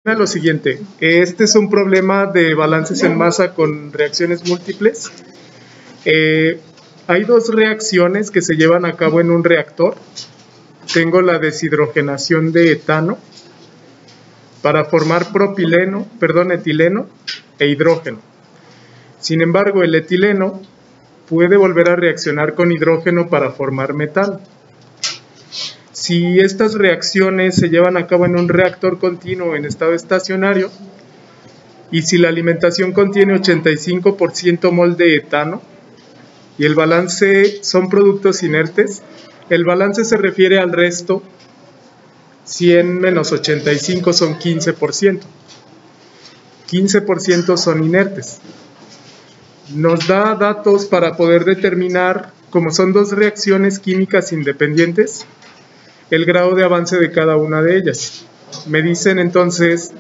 Lo siguiente, este es un problema de balances en masa con reacciones múltiples. Hay dos reacciones que se llevan a cabo en un reactor. Tengo la deshidrogenación de etano para formar etileno e hidrógeno. Sin embargo, el etileno puede volver a reaccionar con hidrógeno para formar metano. Si estas reacciones se llevan a cabo en un reactor continuo en estado estacionario y si la alimentación contiene 85% mol de etano y el balance son productos inertes, el balance se refiere al resto. 100 menos 85 son 15%. 15% son inertes. Nos da datos para poder determinar, como son dos reacciones químicas independientes, el grado de avance de cada una de ellas. Me dicen entonces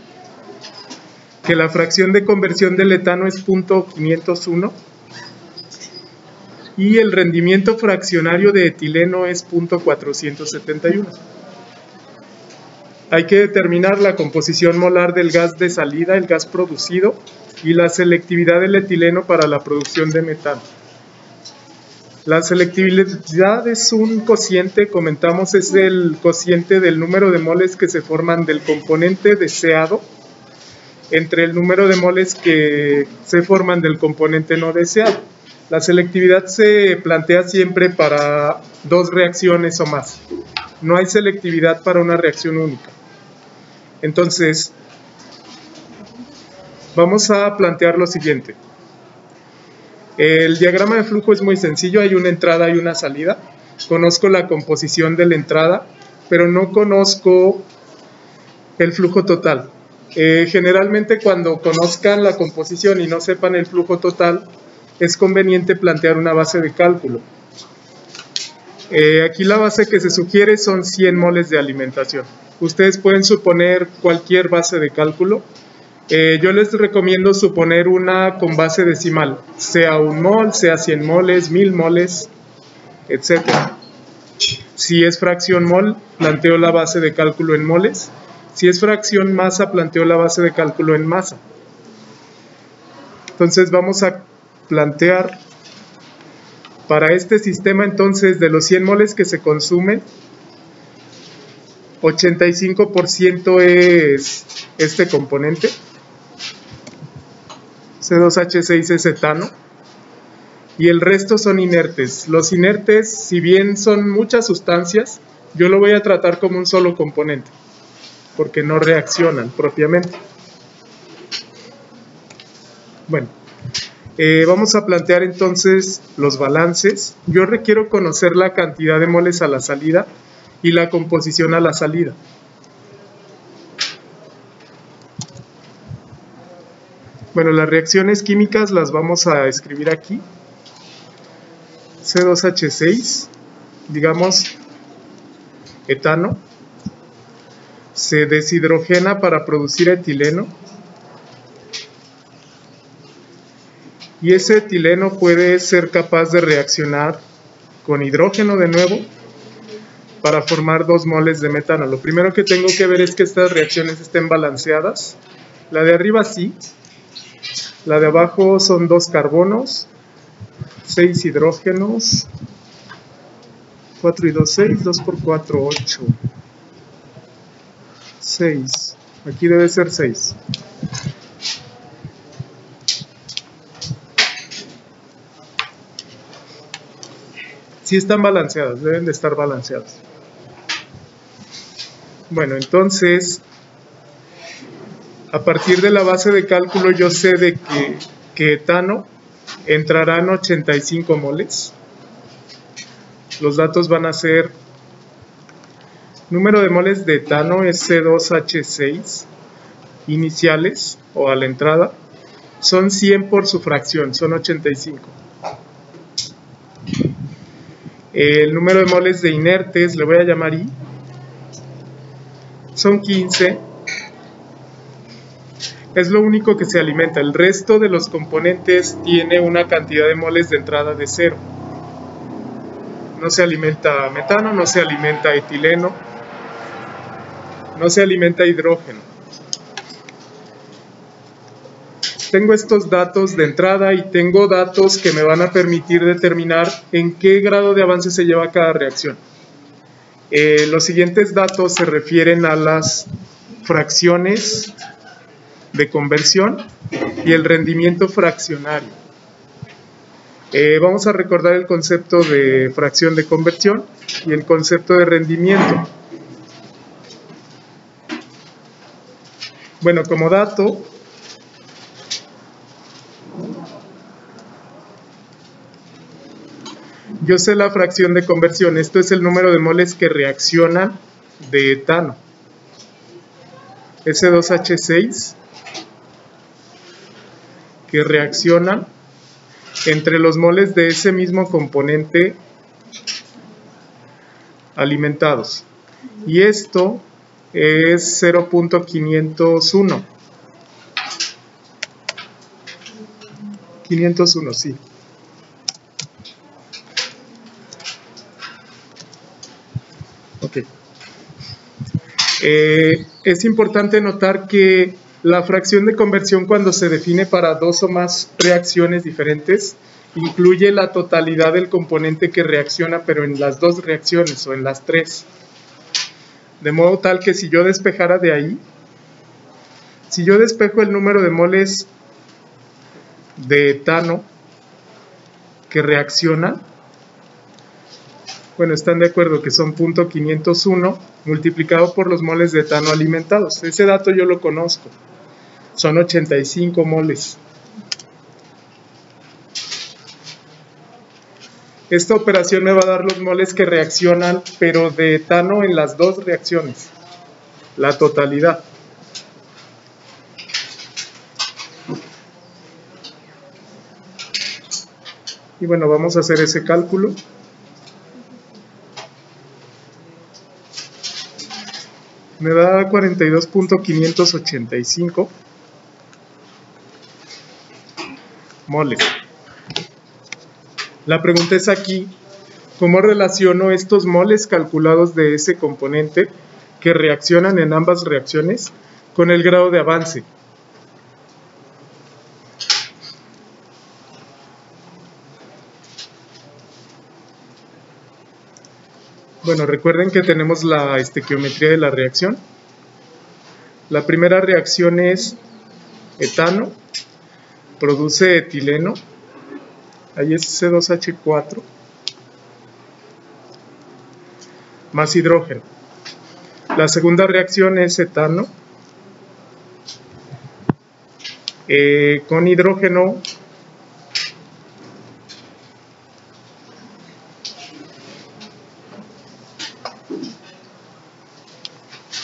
que la fracción de conversión del etano es 0.501 y el rendimiento fraccionario de etileno es 0.471. Hay que determinar la composición molar del gas de salida, el gas producido, y la selectividad del etileno para la producción de metano. La selectividad es un cociente, comentamos, es el cociente del número de moles que se forman del componente deseado entre el número de moles que se forman del componente no deseado. La selectividad se plantea siempre para dos reacciones o más. No hay selectividad para una reacción única. Entonces, vamos a plantear lo siguiente. El diagrama de flujo es muy sencillo, hay una entrada y una salida. Conozco la composición de la entrada, pero no conozco el flujo total. Generalmente cuando conozcan la composición y no sepan el flujo total, es conveniente plantear una base de cálculo. Aquí la base que se sugiere son 100 moles de alimentación. Ustedes pueden suponer cualquier base de cálculo. Yo les recomiendo suponer una con base decimal, sea 1 mol, sea 100 moles, 1000 moles, etc. Si es fracción mol, planteo la base de cálculo en moles. Si es fracción masa, planteo la base de cálculo en masa. Entonces vamos a plantear para este sistema, entonces, de los 100 moles que se consumen, 85% es este componente. C2H6 es etano y el resto son inertes. Los inertes, si bien son muchas sustancias, yo lo voy a tratar como un solo componente porque no reaccionan propiamente. Bueno, vamos a plantear entonces los balances. Yo requiero conocer la cantidad de moles a la salida y la composición a la salida. Bueno, las reacciones químicas las vamos a escribir aquí. C2H6, digamos etano, se deshidrogena para producir etileno y ese etileno puede ser capaz de reaccionar con hidrógeno de nuevo para formar 2 moles de metano. Lo primero que tengo que ver es que estas reacciones estén balanceadas. La de arriba sí. La de abajo son 2 carbonos, 6 hidrógenos, 4 y 2, 6, 2 por 4, 8, 6, aquí debe ser 6. Sí están balanceadas, deben de estar balanceadas. Bueno, entonces, a partir de la base de cálculo yo sé de que etano entrarán 85 moles. Los datos van a ser, número de moles de etano es C2H6 iniciales o a la entrada, son 100 por su fracción, son 85. El número de moles de inertes, le voy a llamar I, son 15. Es lo único que se alimenta. El resto de los componentes tiene una cantidad de moles de entrada de 0. No se alimenta metano, no se alimenta etileno, no se alimenta hidrógeno. tengo estos datos de entrada y tengo datos que me van a permitir determinar en qué grado de avance se lleva cada reacción. Los siguientes datos se refieren a las fracciones de conversión y el rendimiento fraccionario. Vamos a recordar el concepto de fracción de conversión y el concepto de rendimiento. Bueno, como dato, yo sé la fracción de conversión. Esto es el número de moles que reaccionan de etano. S2H6 que reaccionan entre los moles de ese mismo componente alimentados. Y esto es 0.501. 501, sí. Ok. Es importante notar que la fracción de conversión, cuando se define para dos o más reacciones diferentes, incluye la totalidad del componente que reacciona, pero en las dos reacciones o en las tres. De modo tal que si yo despejara de ahí, si yo despejo el número de moles de etano que reaccionan, bueno, están de acuerdo que son 0.501 multiplicado por los moles de etano alimentados. Ese dato yo lo conozco. Son 85 moles. Esta operación me va a dar los moles que reaccionan, pero de etano en las dos reacciones. La totalidad. Y bueno, vamos a hacer ese cálculo. Me da 42.585 moles. La pregunta es aquí, ¿cómo relaciono estos moles calculados de ese componente que reaccionan en ambas reacciones con el grado de avance? Bueno, recuerden que tenemos la estequiometría de la reacción. La primera reacción es etano, produce etileno, ahí es C2H4, más hidrógeno. La segunda reacción es etano, con hidrógeno,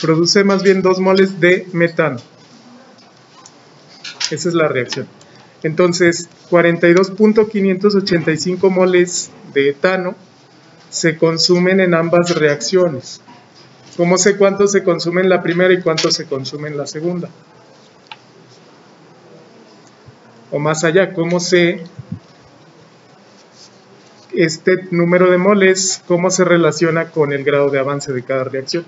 produce más bien 2 moles de metano. Esa es la reacción. Entonces, 42.585 moles de etano se consumen en ambas reacciones. ¿Cómo sé cuánto se consume en la primera y cuánto se consume en la segunda? O más allá, ¿cómo sé este número de moles, cómo se relaciona con el grado de avance de cada reacción?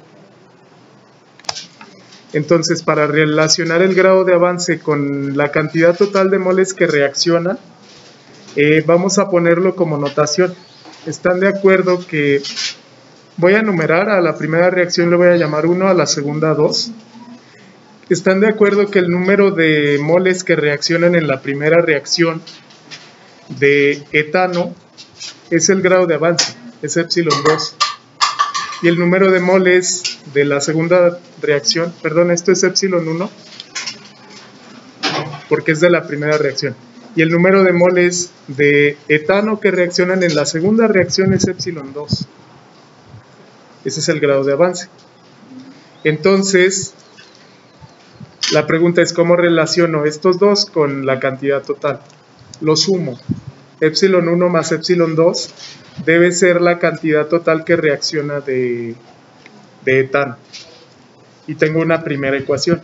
Entonces, para relacionar el grado de avance con la cantidad total de moles que reaccionan, vamos a ponerlo como notación. ¿Están de acuerdo que voy a numerar? A la primera reacción le voy a llamar 1, a la segunda 2. ¿Están de acuerdo que el número de moles que reaccionan en la primera reacción de etano es el grado de avance, es epsilon 2? Y el número de moles de la segunda reacción, perdón, esto es epsilon 1, porque es de la primera reacción. Y el número de moles de etano que reaccionan en la segunda reacción es epsilon 2. Ese es el grado de avance. Entonces, la pregunta es ¿cómo relaciono estos dos con la cantidad total? Lo sumo. Epsilon 1 más epsilon 2 debe ser la cantidad total que reacciona de etano. Y tengo una primera ecuación.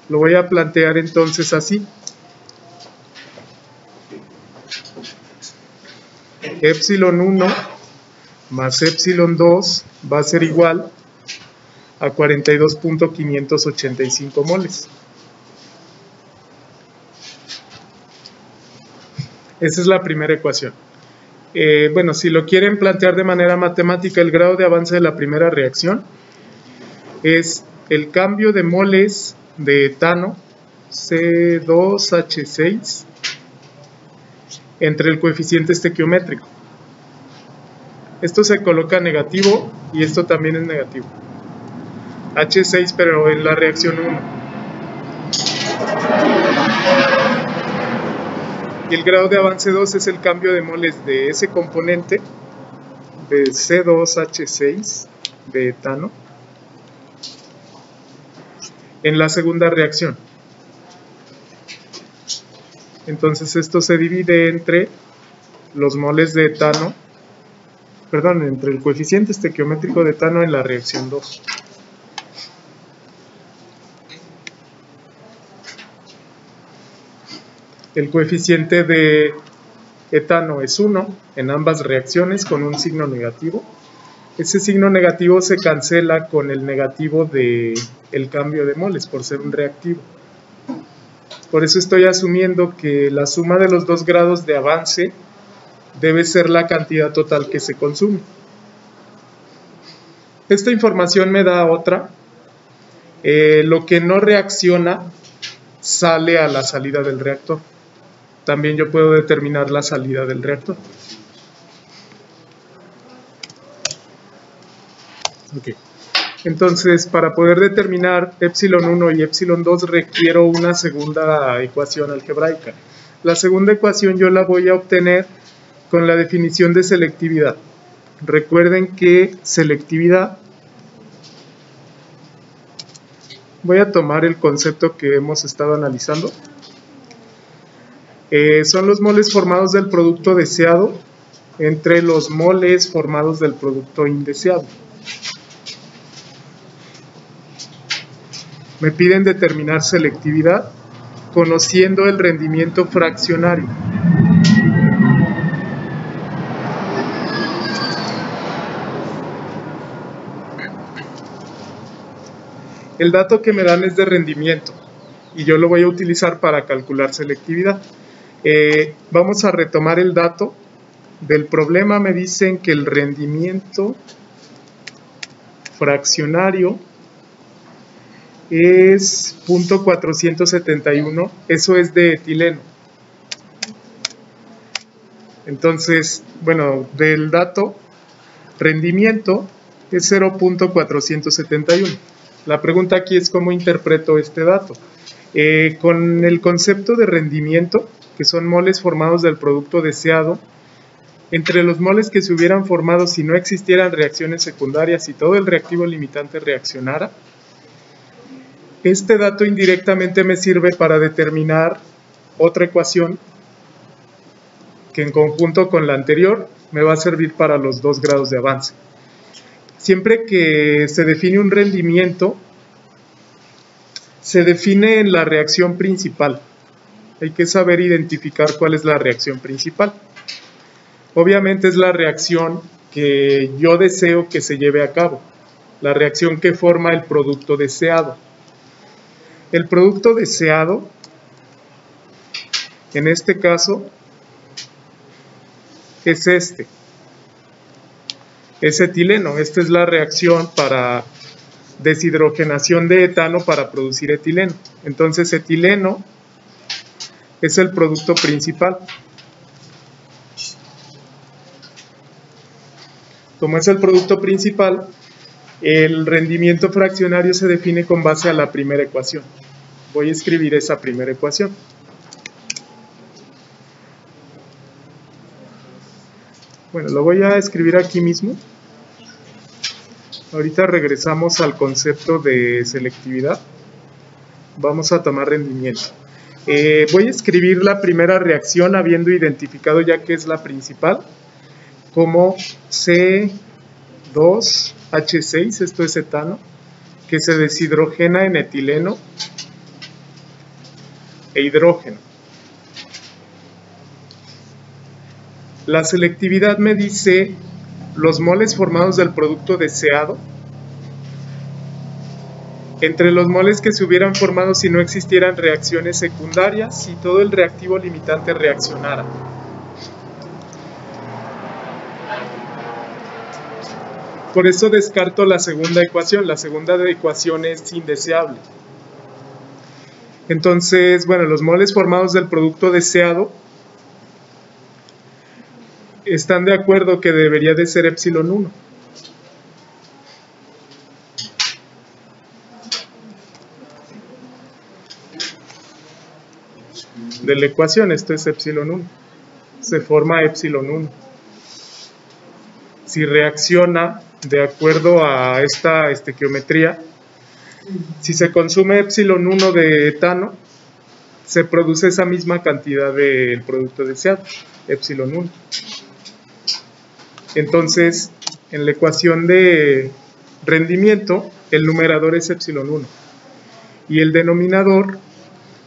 Lo voy a plantear entonces así. Epsilon 1 más epsilon 2 va a ser igual a 42.585 moles. Esa es la primera ecuación. Bueno, si lo quieren plantear de manera matemática, el grado de avance de la primera reacción es el cambio de moles de etano C2H6 entre el coeficiente estequiométrico. Esto se coloca negativo y esto también es negativo. H6 pero en la reacción 1. Y el grado de avance 2 es el cambio de moles de ese componente de C2H6 de etano en la segunda reacción. Entonces esto se divide entre los moles de etano, entre el coeficiente estequiométrico de etano en la reacción 2. El coeficiente de etano es 1 en ambas reacciones con un signo negativo. Ese signo negativo se cancela con el negativo del cambio de moles por ser un reactivo. Por eso estoy asumiendo que la suma de los dos grados de avance debe ser la cantidad total que se consume. Esta información me da otra. Lo que no reacciona sale a la salida del reactor. También yo puedo determinar la salida del reactor. Okay. Entonces, para poder determinar epsilon 1 y epsilon 2 requiero una segunda ecuación algebraica. La segunda ecuación yo la voy a obtener con la definición de selectividad. Recuerden que selectividad, voy a tomar el concepto que hemos estado analizando. Son los moles formados del producto deseado entre los moles formados del producto indeseado. Me piden determinar selectividad conociendo el rendimiento fraccionario. El dato que me dan es de rendimiento y yo lo voy a utilizar para calcular selectividad. Vamos a retomar el dato del problema. Me dicen que el rendimiento fraccionario es 0.471, eso es de etileno. Entonces, bueno, del dato, rendimiento es 0.471. La pregunta aquí es cómo interpreto este dato. Con el concepto de rendimiento, que son moles formados del producto deseado, entre los moles que se hubieran formado si no existieran reacciones secundarias y todo el reactivo limitante reaccionara, este dato indirectamente me sirve para determinar otra ecuación que en conjunto con la anterior me va a servir para los dos grados de avance. Siempre que se define un rendimiento, se define en la reacción principal. Hay que saber identificar cuál es la reacción principal. Obviamente es la reacción que yo deseo que se lleve a cabo, la reacción que forma el producto deseado. El producto deseado, en este caso, es este. Es etileno. Esta es la reacción para deshidrogenación de etano para producir etileno. Entonces, etileno es el producto principal. Como es el producto principal, el rendimiento fraccionario se define con base a la primera ecuación. Voy a escribir esa primera ecuación. Bueno, lo voy a escribir aquí mismo. Ahorita regresamos al concepto de selectividad. Vamos a tomar rendimiento. Voy a escribir la primera reacción habiendo identificado ya que es la principal como C2H6, esto es etano, que se deshidrogena en etileno e hidrógeno. La selectividad me dice los moles formados del producto deseado entre los moles que se hubieran formado si no existieran reacciones secundarias y todo el reactivo limitante reaccionara. Por eso descarto la segunda ecuación. La segunda ecuación es indeseable. Entonces, bueno, los moles formados del producto deseado están de acuerdo que debería de ser epsilon 1. De la ecuación, esto es epsilon 1. Se forma epsilon 1. Si reacciona de acuerdo a esta estequiometría, si se consume epsilon 1 de etano, se produce esa misma cantidad del producto deseado, epsilon 1. Entonces, en la ecuación de rendimiento, el numerador es epsilon 1. Y el denominador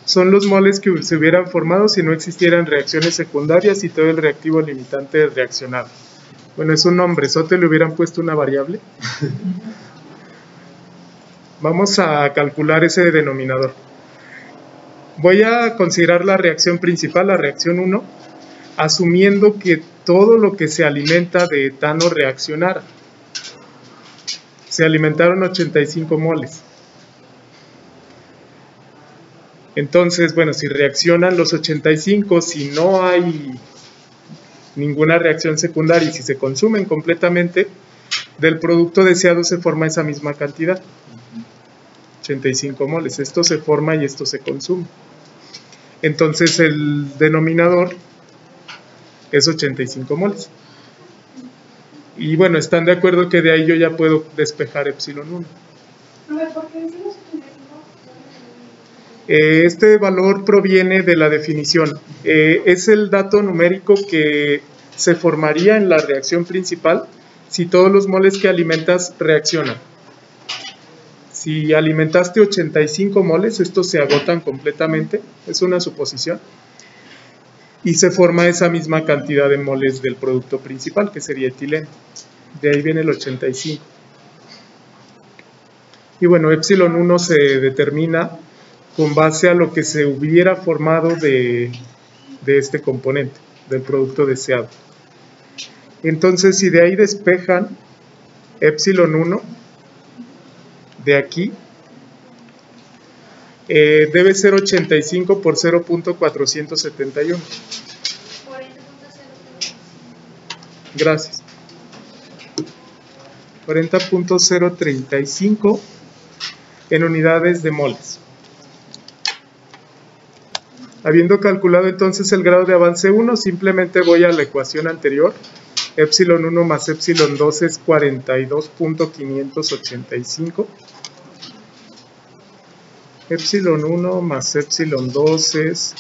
son los moles que se hubieran formado si no existieran reacciones secundarias y todo el reactivo limitante reaccionado. Bueno, es un nombrezote, le hubieran puesto una variable. Vamos a calcular ese denominador. Voy a considerar la reacción principal, la reacción 1, asumiendo que todo lo que se alimenta de etano reaccionara. Se alimentaron 85 moles. Entonces, bueno, si reaccionan los 85, si no hay ninguna reacción secundaria y si se consumen completamente, del producto deseado se forma esa misma cantidad, 85 moles. Esto se forma y esto se consume. Entonces el denominador es 85 moles. Y bueno, están de acuerdo que de ahí yo ya puedo despejar epsilon 1. ¿Por qué decimos 85? Este valor proviene de la definición. Es el dato numérico que se formaría en la reacción principal si todos los moles que alimentas reaccionan. Si alimentaste 85 moles, estos se agotan completamente, es una suposición, y se forma esa misma cantidad de moles del producto principal, que sería etileno. De ahí viene el 85. Y bueno, epsilon 1 se determina con base a lo que se hubiera formado de este componente, del producto deseado. Entonces, si de ahí despejan epsilon 1, de aquí, debe ser 85 por 0.471. Gracias. 40.035 en unidades de moles. Habiendo calculado entonces el grado de avance 1, simplemente voy a la ecuación anterior. Epsilon 1 más epsilon 2 es 42.585. Epsilon 1 más epsilon 2 es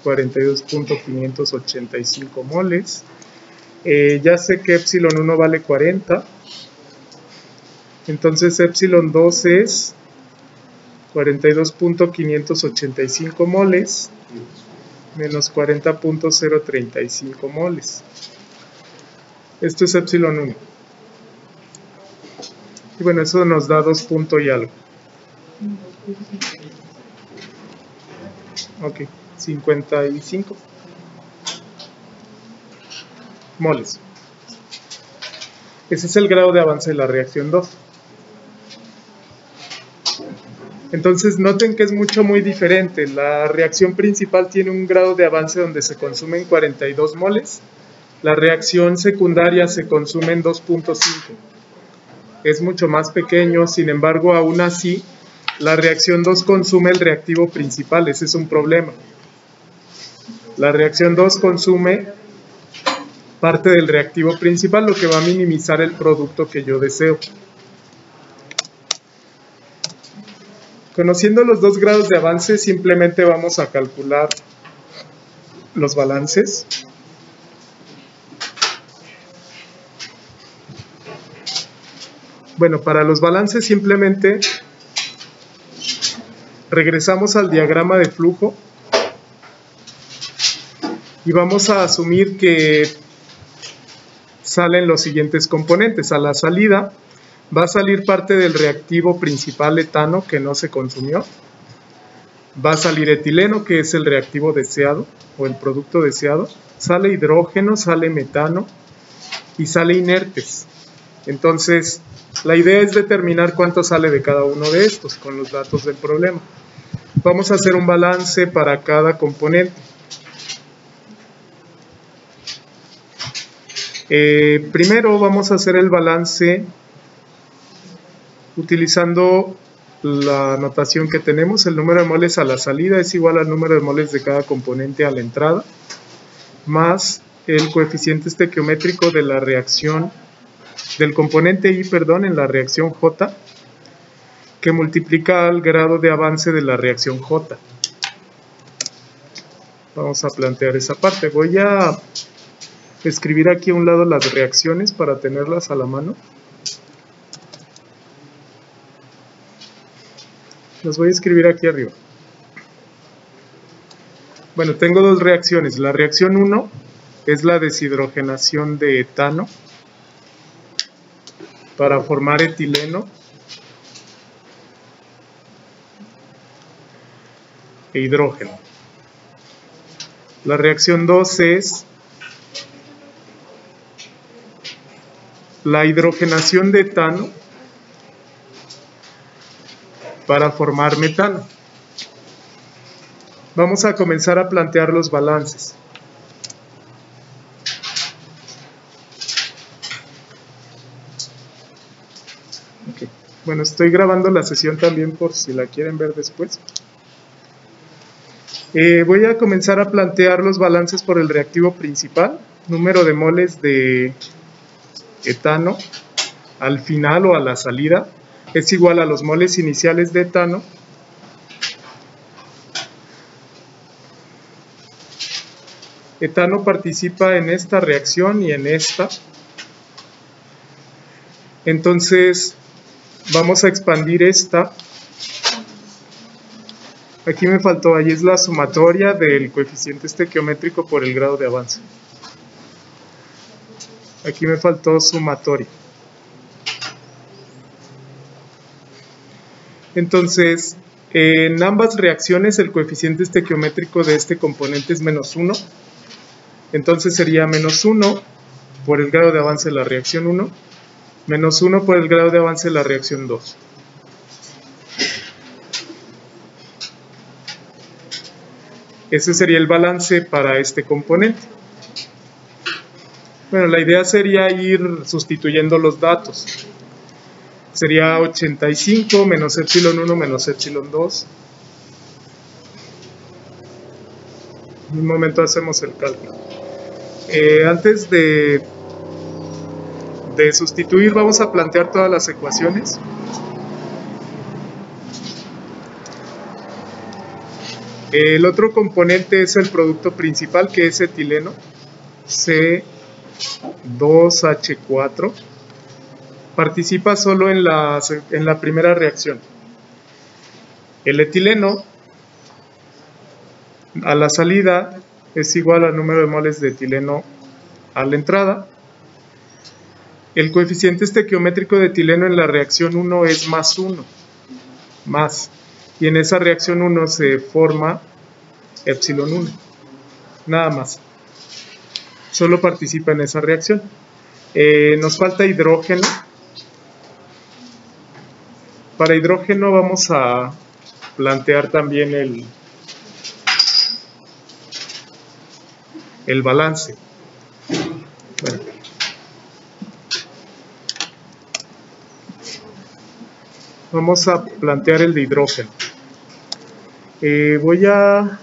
42.585 moles. Ya sé que epsilon 1 vale 40. Entonces epsilon 2 es 42.585 moles menos 40.035 moles. Esto es epsilon 1. Y bueno, eso nos da 2 puntos y algo. Ok, 55 moles. Ese es el grado de avance de la reacción 2. Entonces noten que es muy diferente. La reacción principal tiene un grado de avance donde se consumen 42 moles. La reacción secundaria se consume en 2.5. Es mucho más pequeño, sin embargo, aún así, la reacción 2 consume el reactivo principal. Ese es un problema. La reacción 2 consume parte del reactivo principal, lo que va a minimizar el producto que yo deseo. Conociendo los dos grados de avance, simplemente vamos a calcular los balances. Bueno, para los balances simplemente regresamos al diagrama de flujo y vamos a asumir que salen los siguientes componentes. A la salida va a salir parte del reactivo principal etano que no se consumió. Va a salir etileno, que es el reactivo deseado o el producto deseado. Sale hidrógeno, sale metano y sale inertes. Entonces, la idea es determinar cuánto sale de cada uno de estos con los datos del problema. Vamos a hacer un balance para cada componente. Primero vamos a hacer el balance utilizando la notación que tenemos. El número de moles a la salida es igual al número de moles de cada componente a la entrada, más el coeficiente estequiométrico de la reacción del componente I, en la reacción J, que multiplica al grado de avance de la reacción J. Vamos a plantear esa parte. Voy a escribir aquí a un lado las reacciones para tenerlas a la mano. Las voy a escribir aquí arriba. Bueno, tengo dos reacciones. La reacción 1 es la deshidrogenación de etano para formar etileno e hidrógeno. La reacción 2 es la hidrogenación de etano para formar metano. Vamos a comenzar a plantear los balances. Okay. Bueno, estoy grabando la sesión también por si la quieren ver después. Voy a comenzar a plantear los balances por el reactivo principal, número de moles de etano al final o a la salida es igual a los moles iniciales de etano Etano participa en esta reacción y en esta. Entonces vamos a expandir esta. Aquí me faltó, ahí es la sumatoria del coeficiente estequiométrico por el grado de avance. Aquí me faltó sumatoria. Entonces, en ambas reacciones el coeficiente estequiométrico de este componente es -1. Entonces sería -1 por el grado de avance de la reacción 1, -1 por el grado de avance de la reacción 2. Ese sería el balance para este componente. Bueno, la idea sería ir sustituyendo los datos. Sería 85 menos epsilon 1 menos epsilon 2. En un momento hacemos el cálculo. Antes de sustituir, vamos a plantear todas las ecuaciones. El otro componente es el producto principal, que es etileno, C2H4. Participa solo en la primera reacción. El etileno a la salida es igual al número de moles de etileno a la entrada. El coeficiente estequiométrico de etileno en la reacción 1 es +1, y en esa reacción 1 se forma epsilon 1, nada más. Solo participa en esa reacción. Nos falta hidrógeno. Para hidrógeno vamos a plantear también el balance. Bueno. Vamos a plantear el de hidrógeno. Voy a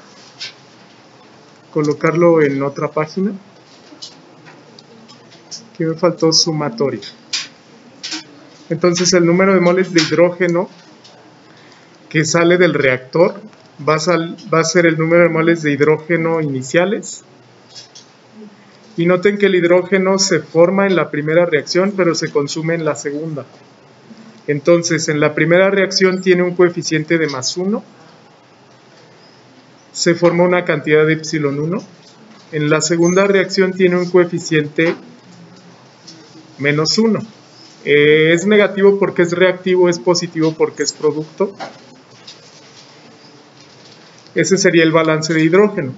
colocarlo en otra página. Aquí me faltó sumatoria. Entonces el número de moles de hidrógeno que sale del reactor va a ser el número de moles de hidrógeno iniciales. Y noten que el hidrógeno se forma en la primera reacción, pero se consume en la segunda. Entonces, en la primera reacción tiene un coeficiente de +1. Se forma una cantidad de epsilon 1. En la segunda reacción tiene un coeficiente -1. Es negativo porque es reactivo, es positivo porque es producto. Ese sería el balance de hidrógeno.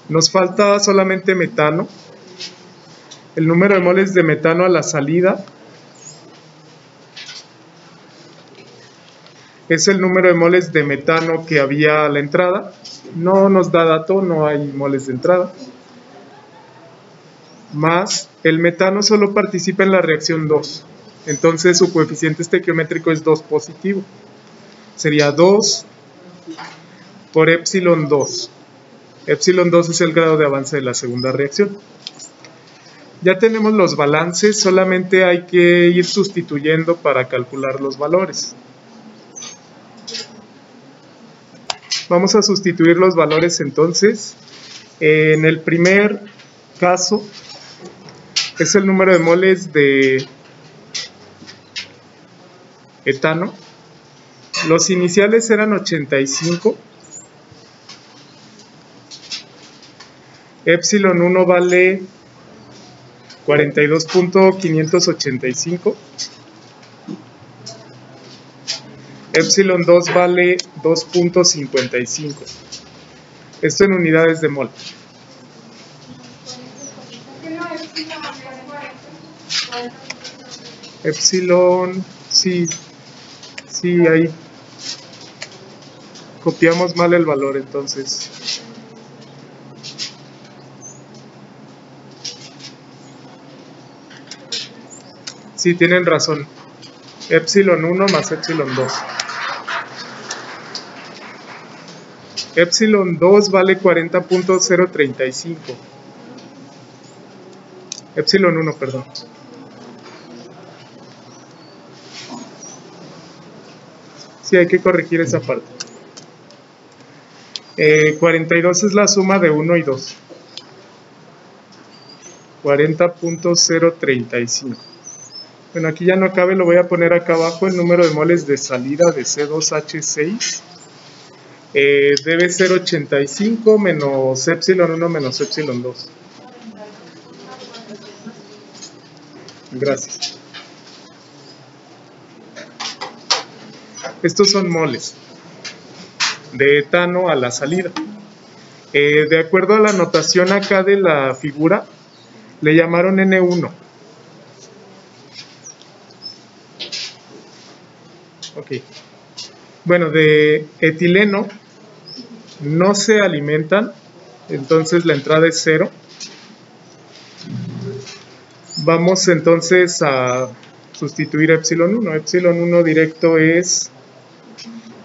Nos falta solamente metano. El número de moles de metano a la salida es el número de moles de metano que había a la entrada. No nos da dato, no hay moles de entrada. Más el metano solo participa en la reacción 2. Entonces su coeficiente estequiométrico es 2 positivo. Sería 2 por epsilon 2. Epsilon 2 es el grado de avance de la segunda reacción. Ya tenemos los balances, solamente hay que ir sustituyendo para calcular los valores. Vamos a sustituir los valores entonces. En el primer caso es el número de moles de etano. Los iniciales eran 85. Epsilon 1 vale 42.585. Epsilon 2 vale 2.55. Esto en unidades de mol. Epsilon, sí, ahí. Copiamos mal el valor entonces. Sí, tienen razón. Epsilon 1 más Epsilon 2. Epsilon 2 vale 40.035. Epsilon 1, perdón. Sí, hay que corregir esa parte. 42 es la suma de 1 y 2. 40.035. Bueno, aquí ya no cabe, lo voy a poner acá abajo. El número de moles de salida de C2H6 debe ser 85 menos epsilon 1 menos epsilon 2. Gracias. Estos son moles de etano a la salida. De acuerdo a la notación acá de la figura, le llamaron N1. Ok. Bueno, de etileno no se alimentan, entonces la entrada es 0. Vamos entonces a sustituir epsilon 1. Epsilon 1 directo es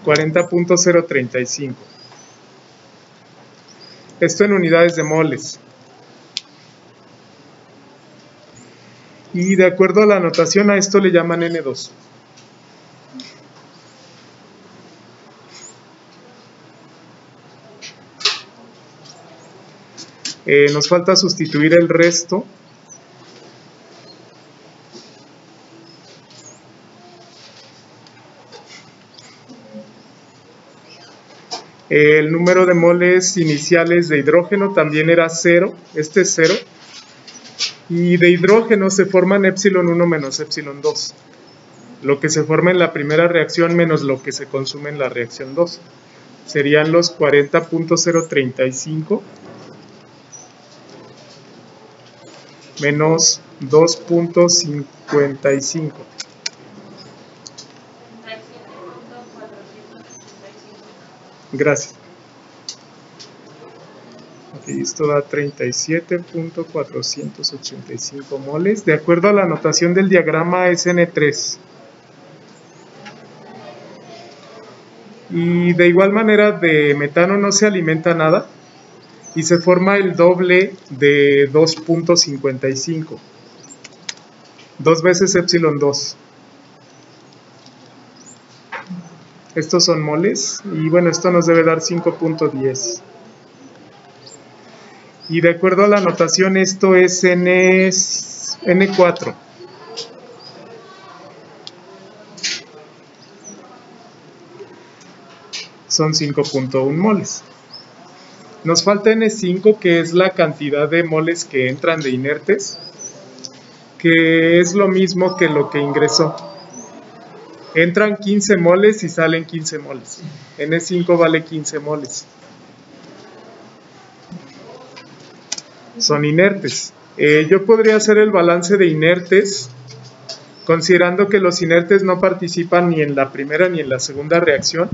40.035. Esto en unidades de moles. Y de acuerdo a la notación, a esto le llaman N2. Nos falta sustituir el resto. El número de moles iniciales de hidrógeno también era 0, este es 0. Y de hidrógeno se forman epsilon 1 menos epsilon 2. Lo que se forma en la primera reacción menos lo que se consume en la reacción 2. Serían los 40.035 menos 2.55. Gracias. Ok, esto da 37.485 moles. De acuerdo a la notación del diagrama es N3. Y de igual manera de metano no se alimenta nada. Y se forma el doble de 2.55. 2 veces epsilon 2. Estos son moles. Y bueno, esto nos debe dar 5.10. Y de acuerdo a la notación esto es N4. Son 5.1 moles. Nos falta N5, que es la cantidad de moles que entran de inertes, que es lo mismo que lo que ingresó. Entran 15 moles y salen 15 moles. N5 vale 15 moles. Son inertes. Yo podría hacer el balance de inertes, considerando que los inertes no participan ni en la primera ni en la segunda reacción.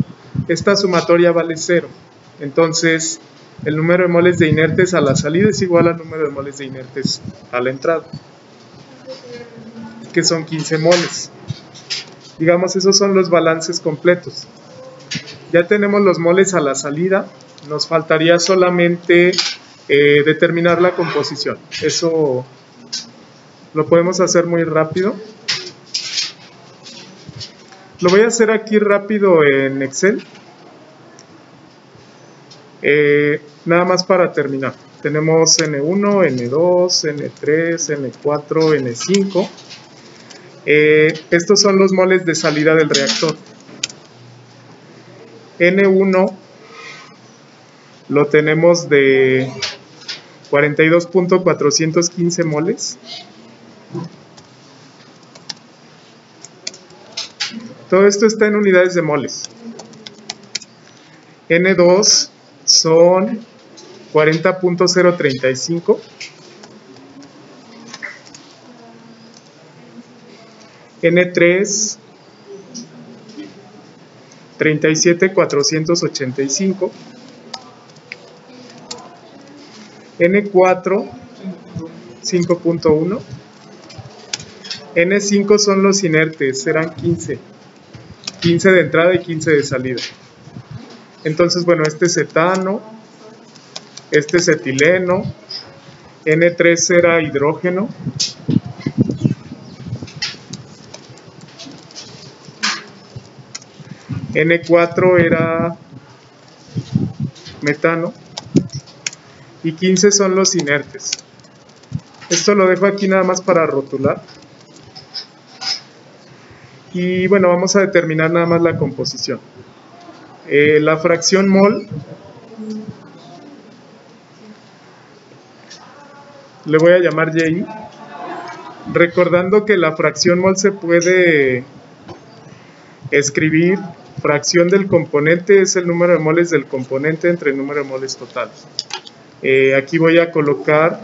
Esta sumatoria vale 0. Entonces, el número de moles de inertes a la salida es igual al número de moles de inertes a la entrada, que son 15 moles. Digamos, esos son los balances completos. Ya tenemos los moles a la salida, nos faltaría solamente determinar la composición. Eso lo podemos hacer muy rápido. Lo voy a hacer aquí rápido en Excel. Nada más para terminar. Tenemos N1, N2, N3, N4, N5. Estos son los moles de salida del reactor. N1 lo tenemos de 42.415 moles. Todo esto está en unidades de moles. N2 son 40.035. N3 37.485. N4 5.1. N5 son los inertes, serán 15 de entrada y 15 de salida. Entonces, bueno, este es etano, este es etileno, N3 será hidrógeno, N4 era metano y 15 son los inertes. Esto lo dejo aquí nada más para rotular. Y bueno, vamos a determinar nada más la composición. La fracción mol le voy a llamar Y, recordando que la fracción mol se puede escribir: fracción del componente es el número de moles del componente entre el número de moles totales. Aquí voy a colocar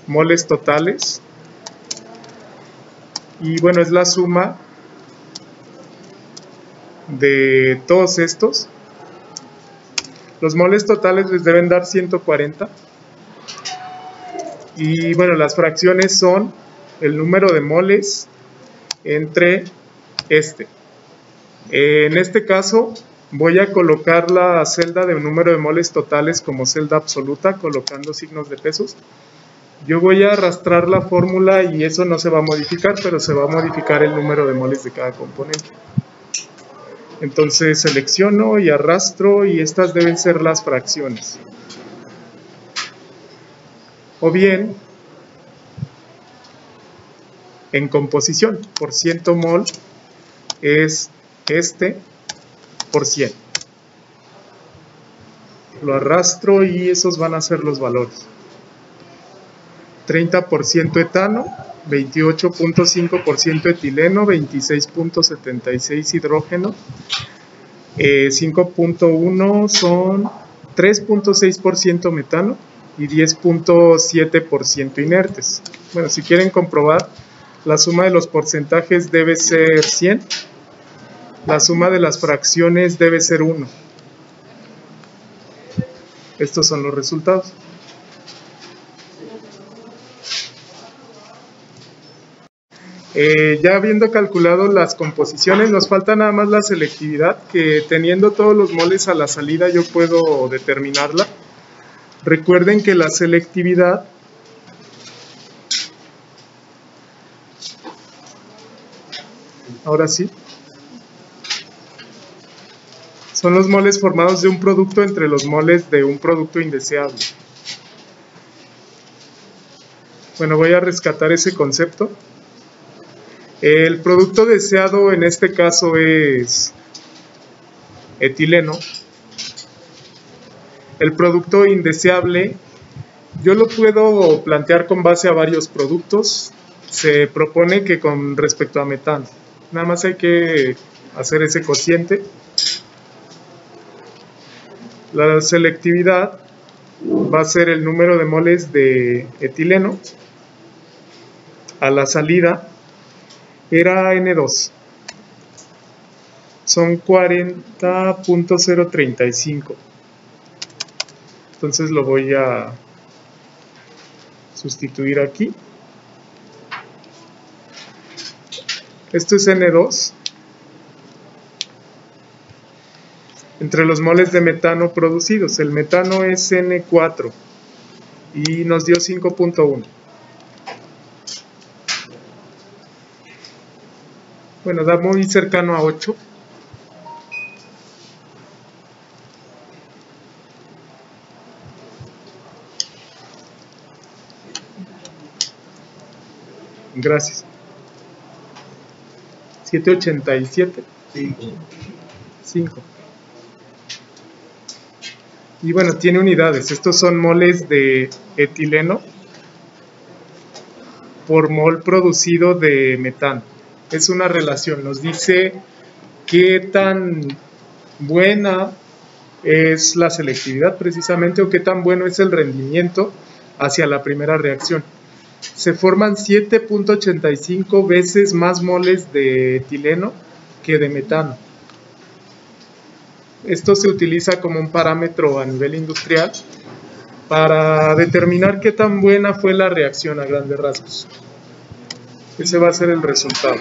moles totales y bueno, es la suma de todos estos. Los moles totales les deben dar 140 y bueno, las fracciones son el número de moles entre este. En este caso voy a colocar la celda de número de moles totales como celda absoluta, colocando signos de pesos. Yo voy a arrastrar la fórmula y eso no se va a modificar, pero se va a modificar el número de moles de cada componente. Entonces selecciono y arrastro y estas deben ser las fracciones. O bien, en composición, por ciento mol es este por 100. Lo arrastro y esos van a ser los valores. 30% etano, 28.5% etileno, 26.76 hidrógeno, 5.1 son 3.6% metano y 10.7% inertes. Bueno, si quieren comprobar, la suma de los porcentajes debe ser 100, la suma de las fracciones debe ser 1. Estos son los resultados. Ya habiendo calculado las composiciones, nos falta nada más la selectividad, que teniendo todos los moles a la salida yo puedo determinarla. Recuerden que la selectividad ahora sí son los moles formados de un producto entre los moles de un producto indeseable. Bueno, voy a rescatar ese concepto. El producto deseado en este caso es etileno. El producto indeseable yo lo puedo plantear con base a varios productos. Se propone que con respecto a metano, nada más hay que hacer ese cociente. La selectividad va a ser el número de moles de etileno. A la salida era N2. Son 40.035. Entonces lo voy a sustituir aquí. Esto es N2. Entre los moles de metano producidos. El metano es N4 y nos dio 5.1. Bueno, da muy cercano a 8. Gracias. 787. 5. Y bueno, tiene unidades. Estos son moles de etileno por mol producido de metano. Es una relación. Nos dice qué tan buena es la selectividad precisamente o qué tan bueno es el rendimiento hacia la primera reacción. Se forman 7.85 veces más moles de etileno que de metano. Esto se utiliza como un parámetro a nivel industrial para determinar qué tan buena fue la reacción a grandes rasgos. Ese va a ser el resultado.